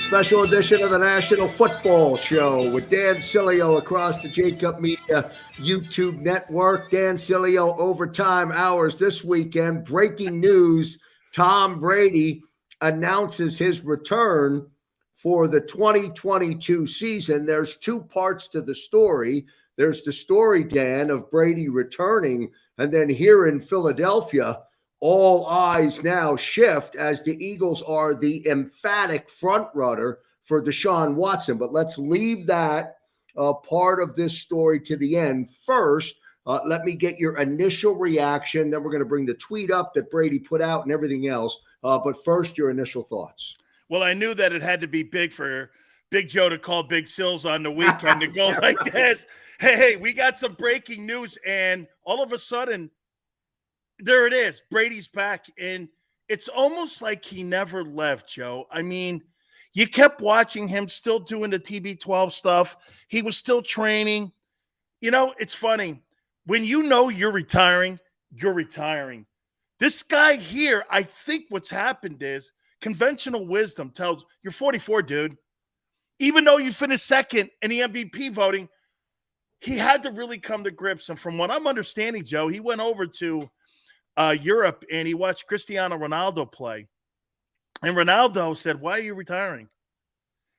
Special edition of the National Football Show with Dan Sileo across the JAKIB Media YouTube network. Dan Sileo, overtime hours this weekend. Breaking news, Tom Brady announces his return for the 2022 season. There's two parts to the story. There's the story, Dan, of Brady returning, and then here in Philadelphia, all eyes now shift as the Eagles are the emphatic front runner for Deshaun Watson. But let's leave that part of this story to the end. First, let me get your initial reaction. Then we're going to bring the tweet up that Brady put out and everything else. But first, your initial thoughts. Well, I knew that it had to be big for Big Joe to call Big Sills on the weekend to go like this. Hey, we got some breaking news. And all of a sudden, there it is. Brady's back, and it's almost like he never left, Joe. I mean, you kept watching him still doing the TB12 stuff. He was still training. You know, it's funny. When you know you're retiring, you're retiring. This guy here, I think what's happened is conventional wisdom tells you're 44, dude. Even though you finished second in the MVP voting, he had to really come to grips. And from what I'm understanding, Joe, he went over to Europe, and he watched Cristiano Ronaldo play. And Ronaldo said, "Why are you retiring?"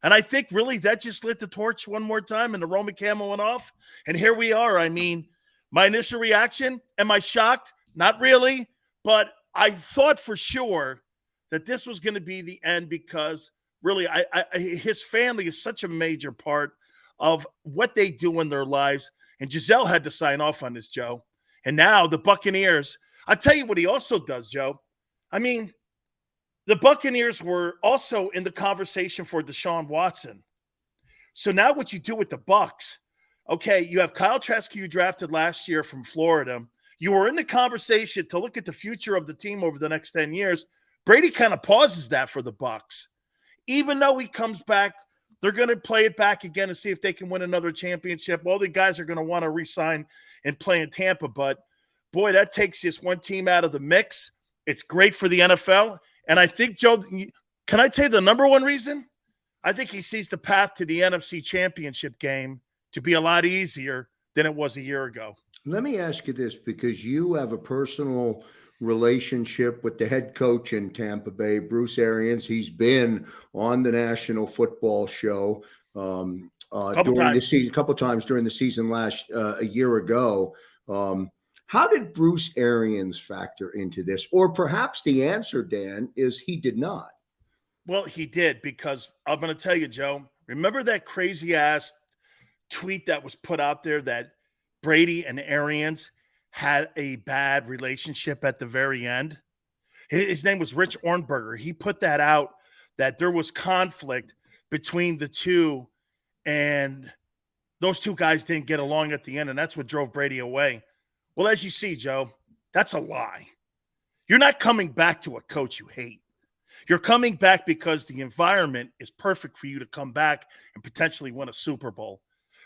And I think really that just lit the torch one more time, and the Roman camel went off. And here we are. I mean, my initial reaction, am I shocked? Not really. But I thought for sure that this was going to be the end because really his family is such a major part of what they do in their lives. And Giselle had to sign off on this, Joe. And now the Buccaneers – I'll tell you what he also does, Joe. I mean, the Buccaneers were also in the conversation for Deshaun Watson. So now what you do with the Bucs, okay, you have Kyle Trask, you drafted last year from Florida. You were in the conversation to look at the future of the team over the next 10 years. Brady kind of pauses that for the Bucs. Even though he comes back, they're going to play it back again and see if they can win another championship. All the guys are going to want to re-sign and play in Tampa, but boy, that takes just one team out of the mix. It's great for the NFL. And I think, Joe, can I tell you the number one reason? I think he sees the path to the NFC Championship game to be a lot easier than it was a year ago. Let me ask you this, because you have a personal relationship with the head coach in Tampa Bay, Bruce Arians. He's been on the National Football Show during the season, a couple times during the season a year ago. How did Bruce Arians factor into this? Or perhaps the answer, Dan, is he did not. Well, he did, because I'm going to tell you, Joe, remember that crazy-ass tweet that was put out there that Brady and Arians had a bad relationship at the very end? His name was Rich Ornberger. He put that out, that there was conflict between the two, and those two guys didn't get along at the end, and that's what drove Brady away. Well, as you see, Joe, that's a lie. You're not coming back to a coach you hate. You're coming back because the environment is perfect for you to come back and potentially win a Super Bowl.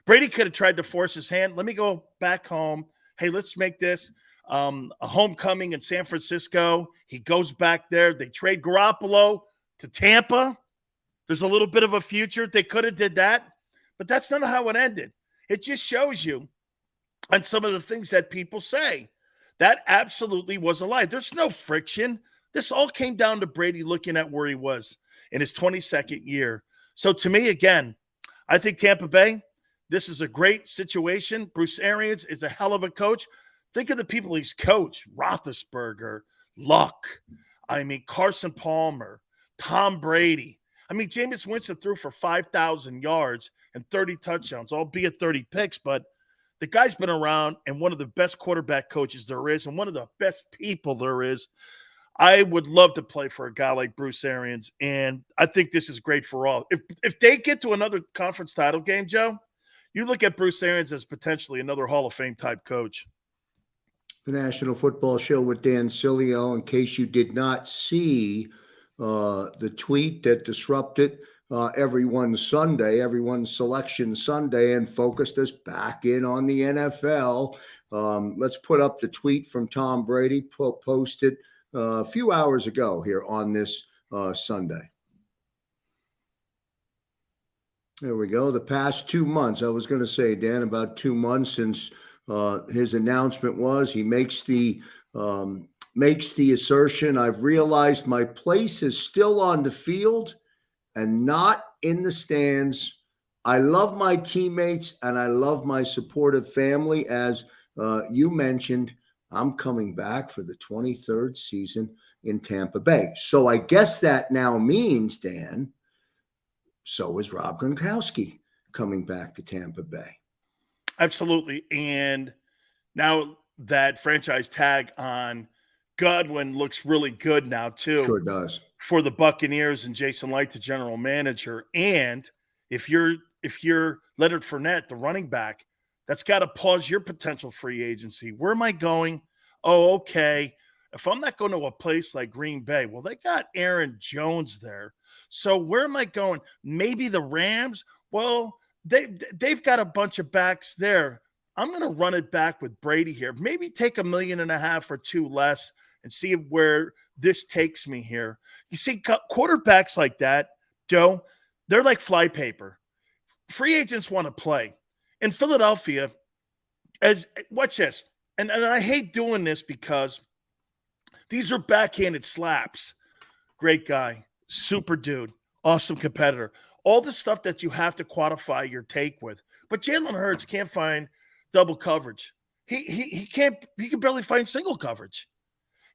Brady could have tried to force his hand. Let me go back home. Hey, let's make this a homecoming in San Francisco. He goes back there. They trade Garoppolo to Tampa. There's a little bit of a future. They could have did that, but that's not how it ended. It just shows you on some of the things that people say. That absolutely was a lie. There's no friction. This all came down to Brady looking at where he was in his 22nd year. So to me, again, I think Tampa Bay, this is a great situation. Bruce Arians is a hell of a coach. Think of the people he's coached: Roethlisberger, Luck, Carson Palmer, Tom Brady. Jameis Winston threw for 5,000 yards and 30 touchdowns, albeit 30 picks, but the guy's been around and one of the best quarterback coaches there is and one of the best people there is. I would love to play for a guy like Bruce Arians, and I think this is great for all. If they get to another conference title game, Joe, you look at Bruce Arians as potentially another Hall of Fame type coach. The National Football Show with Dan Sileo. In case you did not see the tweet that disrupted everyone's Sunday, everyone's selection Sunday, and focused us back in on the NFL. Let's put up the tweet from Tom Brady, posted a few hours ago here on this Sunday. There we go. The past 2 months, I was going to say, Dan, about 2 months since his announcement was he makes the assertion, I've realized my place is still on the field and not in the stands. I love my teammates and I love my supportive family. As you mentioned, I'm coming back for the 23rd season in Tampa Bay. So I guess that now means, Dan, so is Rob Gronkowski coming back to Tampa Bay. Absolutely. And now that franchise tag on Godwin looks really good now, too. Sure does. For the Buccaneers and Jason Light, the general manager. And if you're Leonard Fournette, the running back, that's got to pause your potential free agency. Where am I going? Oh, okay. If I'm not going to a place like Green Bay, well, they got Aaron Jones there. So where am I going? Maybe the Rams? Well, they've got a bunch of backs there. I'm going to run it back with Brady here. Maybe take $1.5 million or $2 million less and see where this takes me here. You see, quarterbacks like that, Joe, they're like flypaper. Free agents want to play. In Philadelphia, watch this, and I hate doing this because these are backhanded slaps. Great guy, super dude, awesome competitor. All the stuff that you have to quantify your take with. But Jalen Hurts can't find double coverage. He can barely find single coverage.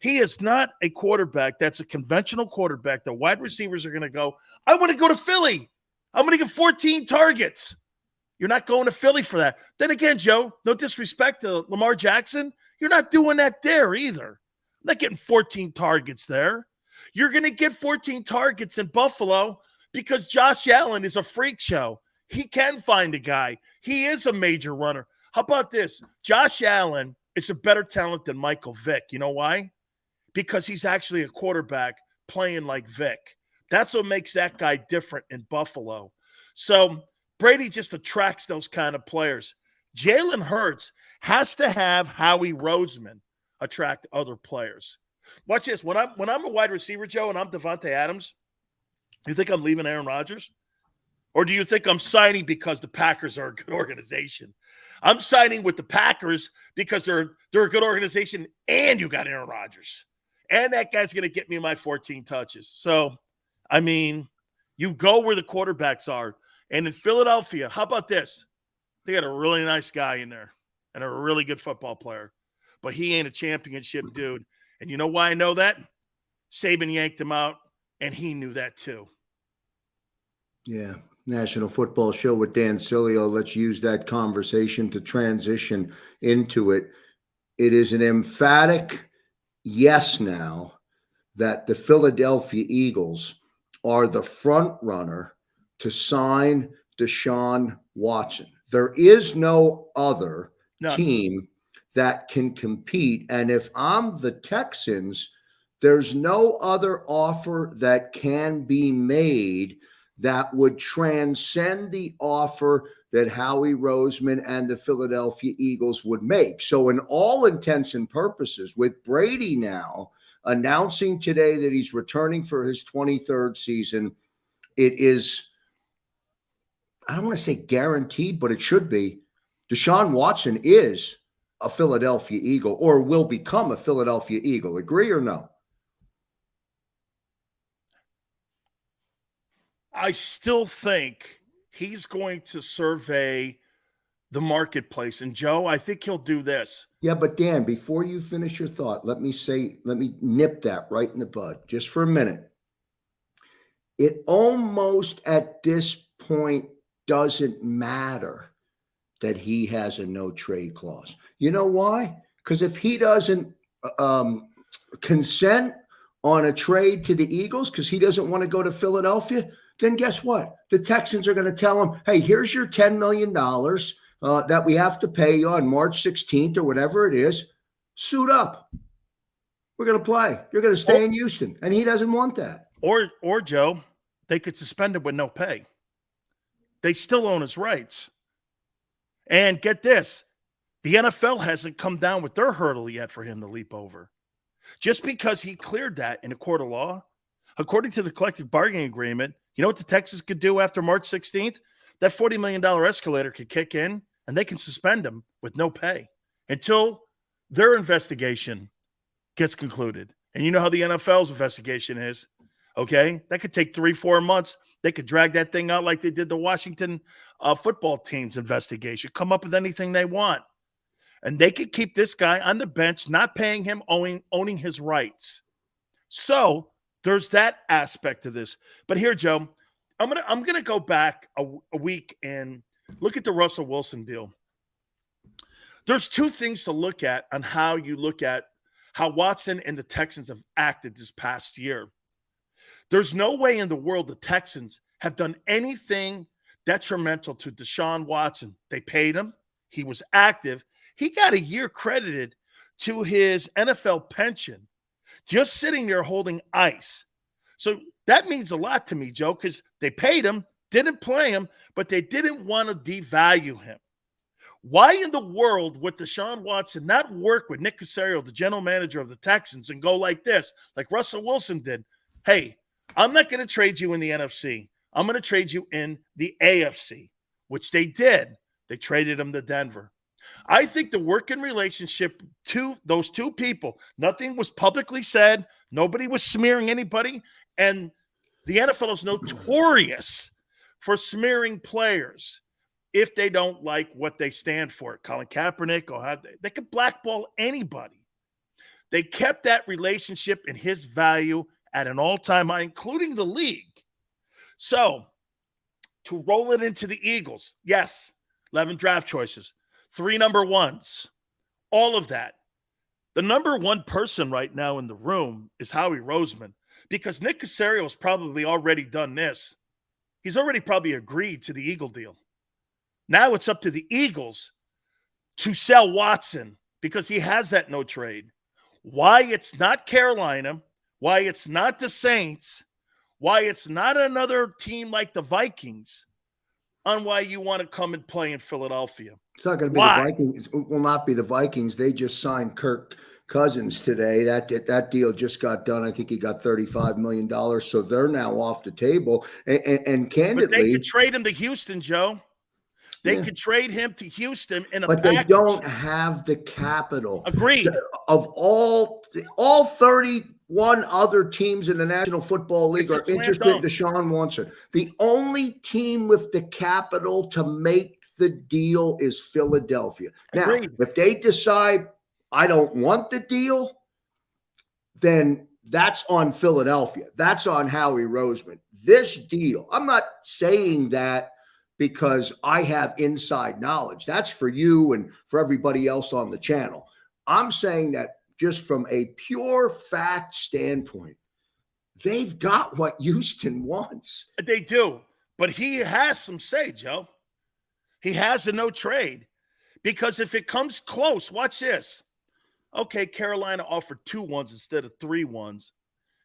He is not a quarterback that's a conventional quarterback. The wide receivers are going to go, I want to go to Philly. I'm going to get 14 targets. You're not going to Philly for that. Then again, Joe, no disrespect to Lamar Jackson, you're not doing that there either. I'm not getting 14 targets there. You're going to get 14 targets in Buffalo because Josh Allen is a freak show. He can find a guy. He is a major runner. How about this? Josh Allen is a better talent than Michael Vick. You know why? Because he's actually a quarterback playing like Vic. That's what makes that guy different in Buffalo. So Brady just attracts those kind of players. Jalen Hurts has to have Howie Roseman attract other players. Watch this. When I'm a wide receiver, Joe, and I'm Devontae Adams, you think I'm leaving Aaron Rodgers? Or do you think I'm signing because the Packers are a good organization? I'm signing with the Packers because they're a good organization and you got Aaron Rodgers. And that guy's going to get me my 14 touches. So, I mean, you go where the quarterbacks are. And in Philadelphia, how about this? They got a really nice guy in there and a really good football player. But he ain't a championship dude. And you know why I know that? Saban yanked him out, and he knew that too. Yeah. National Football Show with Dan Sileo. Let's use that conversation to transition into it. It is an emphatic yes now that the Philadelphia Eagles are the front runner to sign Deshaun Watson. There is no other team that can compete. And if I'm the Texans, there's no other offer that can be made that would transcend the offer that Howie Roseman and the Philadelphia Eagles would make. So in all intents and purposes, with Brady now announcing today that he's returning for his 23rd season, it is, I don't want to say guaranteed, but it should be, Deshaun Watson is a Philadelphia Eagle or will become a Philadelphia Eagle. Agree or no? I still think he's going to survey the marketplace. And Joe, I think he'll do this. Yeah, but Dan, before you finish your thought, let me nip that right in the bud just for a minute. It almost at this point doesn't matter that he has a no trade clause. You know why? Because if he doesn't consent on a trade to the Eagles because he doesn't want to go to Philadelphia, then guess what? The Texans are going to tell him, hey, here's your $10 million that we have to pay you on March 16th or whatever it is. Suit up. We're going to play. You're going to stay in Houston. And he doesn't want that. Or Joe, they could suspend him with no pay. They still own his rights. And get this, the NFL hasn't come down with their hurdle yet for him to leap over. Just because he cleared that in a court of law, according to the collective bargaining agreement, you know what the Texans could do after March 16th? that $40 million escalator could kick in and they can suspend him with no pay until their investigation gets concluded. And you know how the NFL's investigation is, okay? That could take 3-4 months. They could drag that thing out like they did the Washington football team's investigation, come up with anything they want. And they could keep this guy on the bench, not paying him, owning his rights. So there's that aspect of this. But here, Joe, I'm gonna go back a week and look at the Russell Wilson deal. There's two things to look at on how you look at how Watson and the Texans have acted this past year. There's no way in the world the Texans have done anything detrimental to Deshaun Watson. They paid him. He was active. He got a year credited to his NFL pension, just sitting there holding ice. So that means a lot to me, Joe, because they paid him, didn't play him, but they didn't want to devalue him. Why in the world would Deshaun Watson not work with Nick Caserio, the general manager of the Texans, and go like this, like Russell Wilson did? Hey, I'm not going to trade you in the NFC. I'm going to trade you in the AFC, which they did. They traded him to Denver. I think the working relationship to those two people, nothing was publicly said. Nobody was smearing anybody. And the NFL is notorious for smearing players if they don't like what they stand for. Colin Kaepernick, they could blackball anybody. They kept that relationship and his value at an all-time high, including the league. So to roll it into the Eagles, yes, 11 draft choices, 3 number ones, all of that. The number one person right now in the room is Howie Roseman, because Nick Caserio has probably already done this. He's already probably agreed to the Eagle deal. Now it's up to the Eagles to sell Watson because he has that no trade. Why it's not Carolina, why it's not the Saints, why it's not another team like the Vikings, on why you want to come and play in Philadelphia. It's not going to be the Vikings. It will not be the Vikings. They just signed Kirk Cousins today. That deal just got done. I think he got $35 million. So they're now off the table. And candidly, but they could trade him to Houston, Joe. They could trade him to Houston in a but package. They don't have the capital. Agreed. Of all 31 other teams in the National Football League are interested in Deshaun Watson. The only team with the capital to make the deal is Philadelphia. Now, if they decide I don't want the deal, then that's on Philadelphia. That's on Howie Roseman. This deal, I'm not saying that because I have inside knowledge. That's for you and for everybody else on the channel. I'm saying that just from a pure fact standpoint, they've got what Houston wants. They do, but he has some say, Joe. He has a no trade because if it comes close, watch this. Okay, Carolina offered 2 ones instead of 3 ones,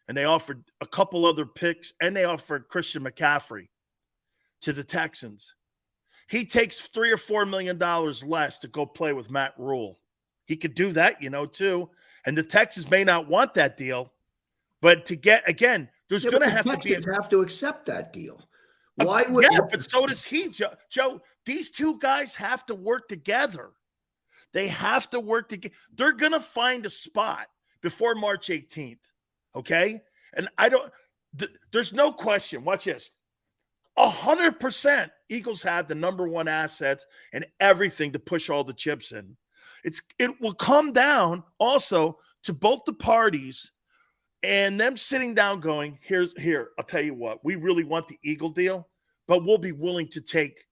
and they offered a couple other picks, and they offered Christian McCaffrey to the Texans. He takes $3 or $4 million less to go play with Matt Rule. He could do that, too. And the Texans may not want that deal, but to get, again, there's going to have to be. Texans have to accept that deal. Why would? Yeah, but so does he, Joe. These two guys have to work together. They have to work together. They're going to find a spot before March 18th, okay? And there's no question. Watch this. 100% Eagles have the number one assets and everything to push all the chips in. It will come down also to both the parties and them sitting down going, here, I'll tell you what, we really want the Eagle deal, but we'll be willing to take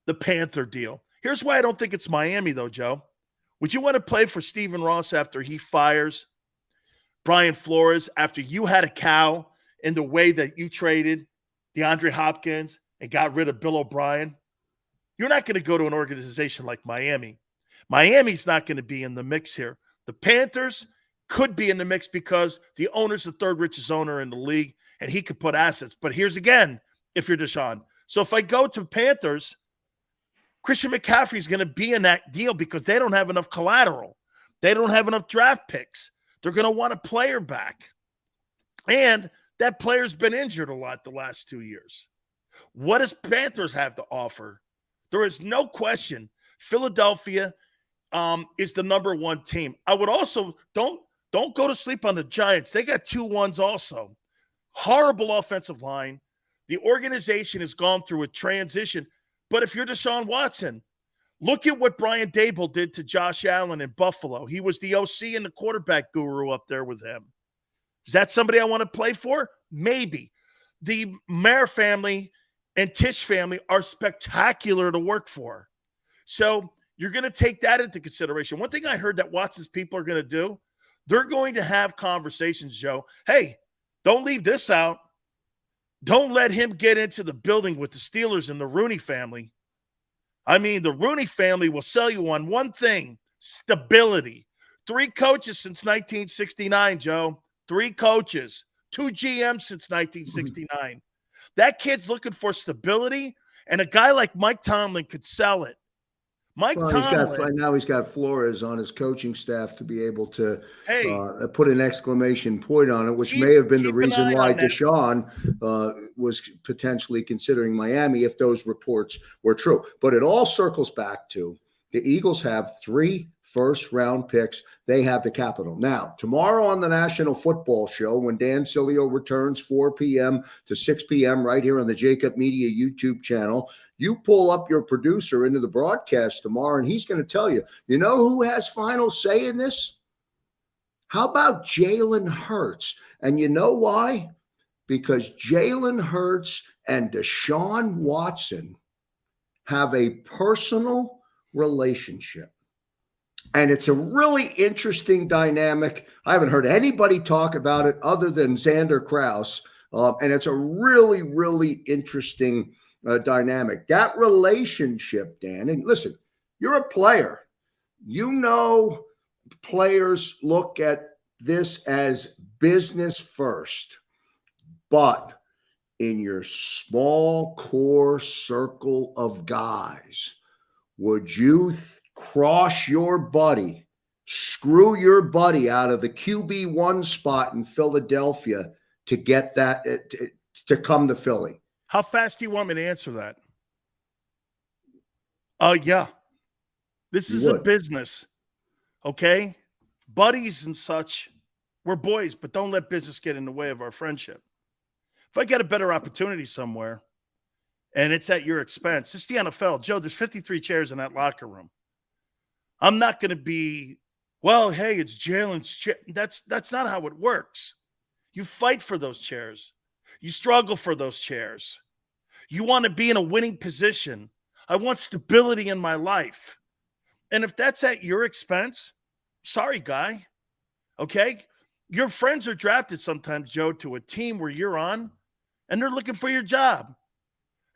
the Panther deal. Here's why I don't think it's Miami, though, Joe. Would you want to play for Stephen Ross after he fires Brian Flores, after you had a cow in the way that you traded DeAndre Hopkins and got rid of Bill O'Brien? You're not going to go to an organization like Miami. Miami's not going to be in the mix here. The Panthers could be in the mix because the owner's the third richest owner in the league, and he could put assets. But here's again, if you're Deshaun. So if I go to Panthers, Christian McCaffrey is going to be in that deal because they don't have enough collateral. They don't have enough draft picks. They're going to want a player back. And that player's been injured a lot the last 2 years. What does Panthers have to offer? There is no question Philadelphia is the number one team. I would also don't go to sleep on the Giants. They got 2-1s also. Horrible offensive line. The organization has gone through a transition. But if you're Deshaun Watson, look at what Brian Daboll did to Josh Allen in Buffalo. He was the OC and the quarterback guru up there with him. Is that somebody I want to play for? Maybe. The Mayer family and Tisch family are spectacular to work for. So you're going to take that into consideration. One thing I heard that Watson's people are going to do, they're going to have conversations, Joe. Hey, don't leave this out. Don't let him get into the building with the Steelers and the Rooney family. I mean, the Rooney family will sell you on one thing, stability. 3 coaches since 1969, Joe. 3 coaches. 2 GMs since 1969. That kid's looking for stability, and a guy like Mike Tomlin could sell it. He's got Flores on his coaching staff to be able to put an exclamation point on it, which may have been the reason why Deshaun was potentially considering Miami if those reports were true. But it all circles back to the Eagles have 3 first-round picks. They have the capital. Now, tomorrow on the National Football Show, when Dan Sileo returns 4 p.m. to 6 p.m. right here on the JAKIB Media YouTube channel, you pull up your producer into the broadcast tomorrow, and he's going to tell you, you know who has final say in this? How about Jalen Hurts? And you know why? Because Jalen Hurts and Deshaun Watson have a personal relationship. And it's a really interesting dynamic. I haven't heard anybody talk about it other than Xander Krause. And it's a really, really interesting dynamic. That relationship, Dan, and listen, you're a player. You know, players look at this as business first. But in your small core circle of guys, would you cross your buddy, screw your buddy out of the QB1 spot in Philadelphia to get that to come to Philly? How fast do you want me to answer that? Yeah. This is a business, okay? Buddies and such, we're boys, but don't let business get in the way of our friendship. If I get a better opportunity somewhere and it's at your expense, it's the NFL. Joe, there's 53 chairs in that locker room. I'm not going to be, well, hey, it's Jalen's chair. That's not how it works. You fight for those chairs. You struggle for those chairs. You want to be in a winning position. I want stability in my life. And if that's at your expense, sorry, guy. Okay? Your friends are drafted sometimes, Joe, to a team where you're on, and they're looking for your job.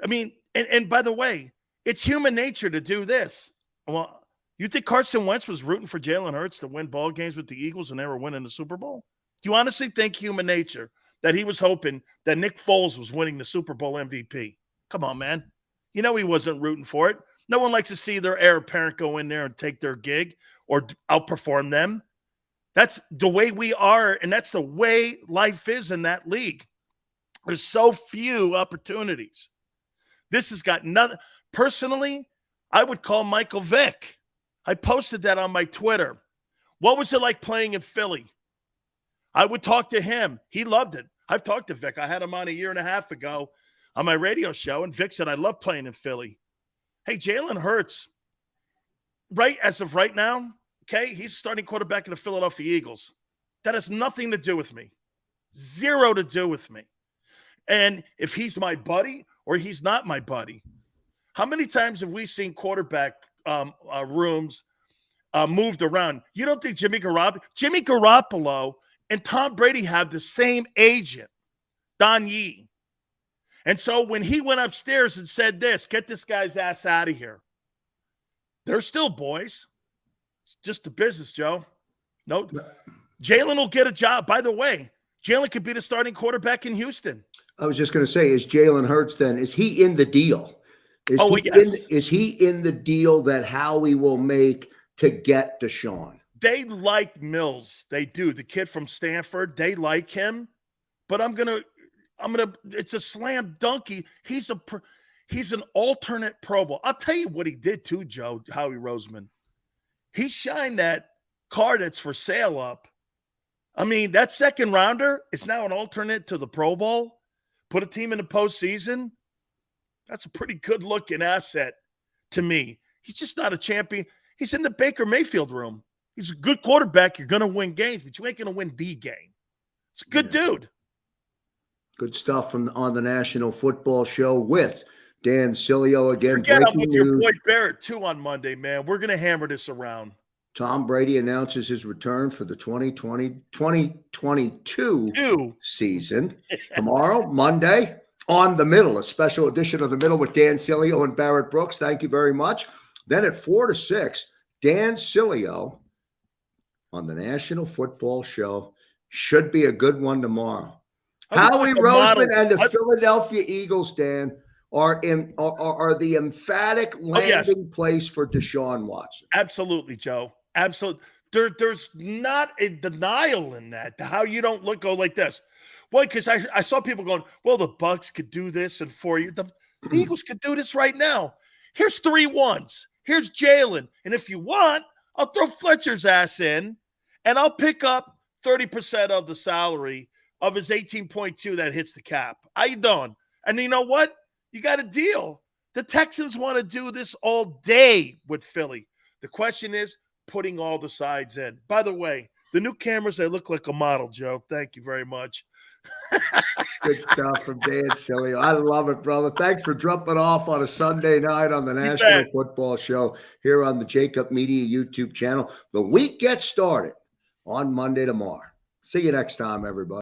I mean, and by the way, it's human nature to do this. Well, you think Carson Wentz was rooting for Jalen Hurts to win ball games with the Eagles and they were winning the Super Bowl? Do you honestly think human nature that he was hoping that Nick Foles was winning the Super Bowl MVP? Come on, man. You know he wasn't rooting for it. No one likes to see their heir apparent go in there and take their gig or outperform them. That's the way we are, and that's the way life is in that league. There's so few opportunities. This has got nothing. Personally, I would call Michael Vick. I posted that on my Twitter. What was it like playing in Philly? I would talk to him. He loved it. I've talked to Vic. I had him on a year and a half ago on my radio show, and Vic said, I love playing in Philly. Hey, Jalen Hurts, right as of right now, okay, he's starting quarterback in the Philadelphia Eagles. That has nothing to do with me. Zero to do with me. And if he's my buddy or he's not my buddy, how many times have we seen quarterback rooms moved around? You don't think Jimmy Garoppolo and Tom Brady have the same agent, Don Yee? And so when he went upstairs and said this, get this guy's ass out of here, they're still boys. It's just a business, Joe. No, Jalen will get a job. By the way, Jalen could be the starting quarterback in Houston. I was just going to say, is Jalen Hurts then, is he in the deal? Is he in the deal that Howie will make to get Deshaun? They like Mills. They do. The kid from Stanford, they like him. But I'm going to It's a slam dunk. He's an alternate Pro Bowl. I'll tell you what he did too, Joe, Howie Roseman. He shined that car that's for sale up. I mean, that second rounder is now an alternate to the Pro Bowl. Put a team in the postseason. That's a pretty good looking asset to me. He's just not a champion. He's in the Baker Mayfield room. He's a good quarterback. You're going to win games, but you ain't going to win the game. It's a good dude. Good stuff on the National Football Show with Dan Sileo again. Forget I'm with your boy Barrett too on Monday, man. We're going to hammer this around. Tom Brady announces his return for the 2022 season. Tomorrow, Monday, on The Middle, a special edition of The Middle with Dan Sileo and Barrett Brooks. Thank you very much. Then at 4 to 6, Dan Sileo on the National Football Show. Should be a good one tomorrow. Howie Roseman and the Philadelphia Eagles, Dan, are the emphatic landing place for Deshaun Watson. Absolutely, Joe. Absolutely. There's not a denial in that. How you don't go like this. Well, because I saw people going, well, the Bucs could do this in 4 years. The Eagles could do this right now. Here's 3 ones. Here's Jalen. And if you want, I'll throw Fletcher's ass in, and I'll pick up 30% of the salary of his 18.2 that hits the cap. How you doing? And you know what? You got a deal. The Texans want to do this all day with Philly. The question is putting all the sides in. By the way, the new cameras, they look like a model, Joe. Thank you very much. Good stuff from Dan Sileo. I love it, brother. Thanks for dropping off on a Sunday night on the National Football Show here on the JAKIB Media YouTube channel. The week gets started on Monday tomorrow. See you next time, everybody.